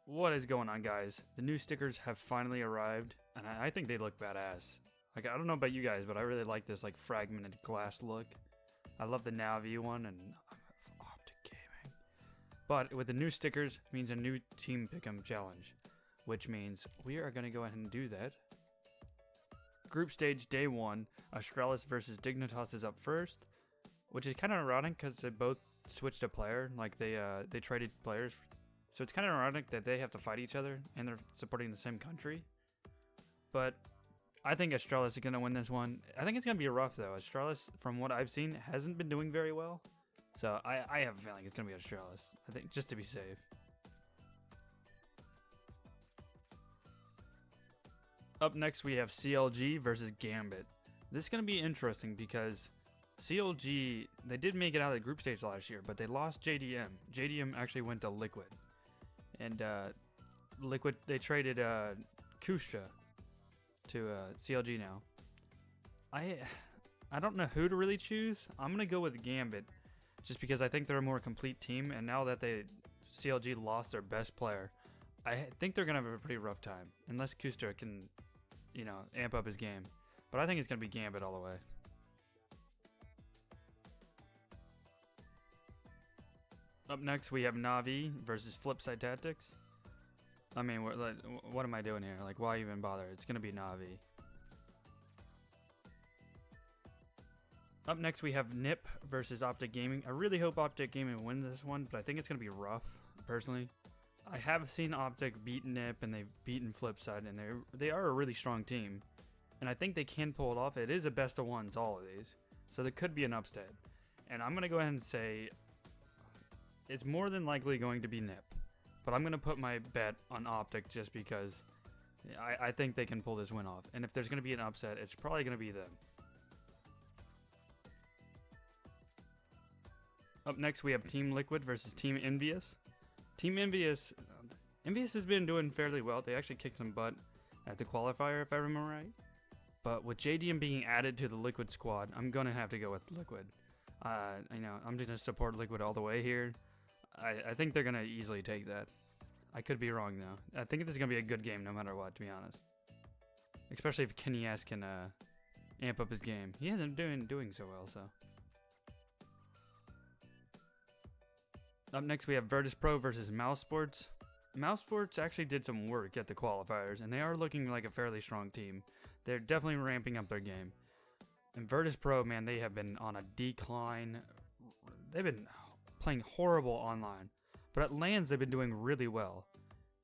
What is going on, guys? The new stickers have finally arrived, and I think they look badass. Like, I don't know about you guys, but I really like this like fragmented glass look. I love the NaVi one, and I'm for Optic gaming. But with the new stickers, it means a new team pick'em challenge, which means we are gonna go ahead and do that. Group stage day 1, Astralis versus Dignitas is up first, which is kind of ironic because they both switched a player. Like they traded players. So it's kind of ironic that they have to fight each other and they're supporting the same country. But I think Astralis is going to win this one. I think it's going to be rough though. Astralis, from what I've seen, hasn't been doing very well. So I have a feeling it's going to be Astralis. I think just to be safe. Up next we have CLG versus Gambit. This is going to be interesting because CLG, they did make it out of the group stage last year, but they lost JDM. JDM actually went to Liquid. And Liquid, they traded Kusha to CLG now. I don't know who to really choose. I'm gonna go with Gambit, just because I think they're a more complete team. And now that CLG lost their best player, I think they're gonna have a pretty rough time unless Kusha can, amp up his game. But I think it's gonna be Gambit all the way. Up next, we have NaVi versus Flipside Tactics. I mean, what am I doing here? Like, why even bother? It's going to be NaVi. Up next, we have NiP versus Optic Gaming. I really hope Optic Gaming wins this one, but I think it's going to be rough, personally. I have seen Optic beat NiP, and they've beaten Flipside, and they are a really strong team. And I think they can pull it off. It is a best of ones, all of these. So there could be an upset. And I'm going to go ahead and say it's more than likely going to be NiP, but I'm going to put my bet on Optic just because I think they can pull this win off. And if there's going to be an upset, it's probably going to be them. Up next, we have Team Liquid versus Team Envious. Team Envious has been doing fairly well. They actually kicked some butt at the qualifier, if I remember right. But with JDM being added to the Liquid squad, I'm going to have to go with Liquid. I'm just going to support Liquid all the way here. I think they're going to easily take that. I could be wrong, though. I think this is going to be a good game no matter what, to be honest. Especially if Kenny S can amp up his game. He hasn't been doing so well, so. Up next, we have Virtus.pro versus Mousesports. Mousesports actually did some work at the qualifiers, and they are looking like a fairly strong team. They're definitely ramping up their game. And Virtus.pro, man, they have been on a decline. They've been playing horrible online, but at LANs they've been doing really well.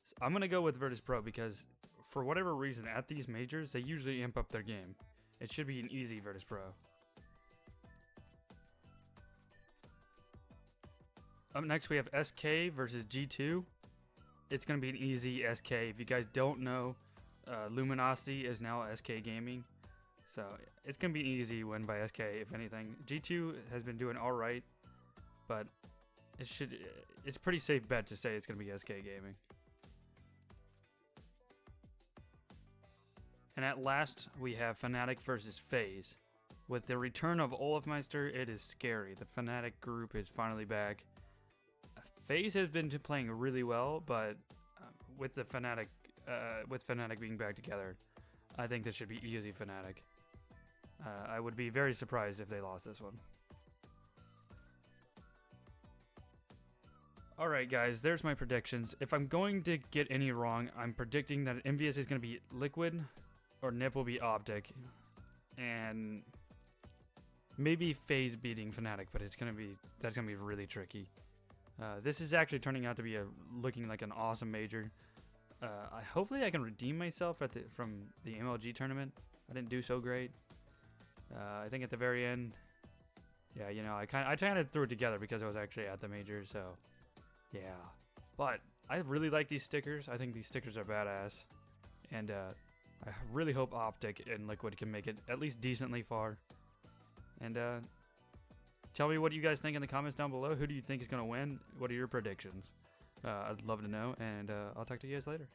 So I'm gonna go with Virtus.pro because for whatever reason at these majors they usually amp up their game. It should be an easy Virtus.pro. Up next we have SK versus G2. It's gonna be an easy SK. If you guys don't know, Luminosity is now SK Gaming, so it's gonna be an easy win by SK. If anything, G2 has been doing all right, but it's pretty safe bet to say it's going to be SK Gaming. And at last, we have Fanatic versus FaZe. With the return of Olafmeister, it is scary. The Fanatic group is finally back. FaZe has been playing really well, but with Fanatic being back together, I think this should be easy Fanatic. I would be very surprised if they lost this one. Alright guys, there's my predictions. If I'm going to get any wrong, I'm predicting that Envious is going to be Liquid, or NiP will be Optic, and maybe FaZe beating Fnatic, but that's going to be really tricky. This is actually turning out to be looking like an awesome major. Hopefully I can redeem myself from the MLG tournament. I didn't do so great. I think at the very end, yeah, I kind of threw it together because I was actually at the major, so. Yeah, but I really like these stickers. I think these stickers are badass. And I really hope Optic and Liquid can make it at least decently far. And tell me what you guys think in the comments down below. Who do you think is going to win? What are your predictions? I'd love to know. And I'll talk to you guys later.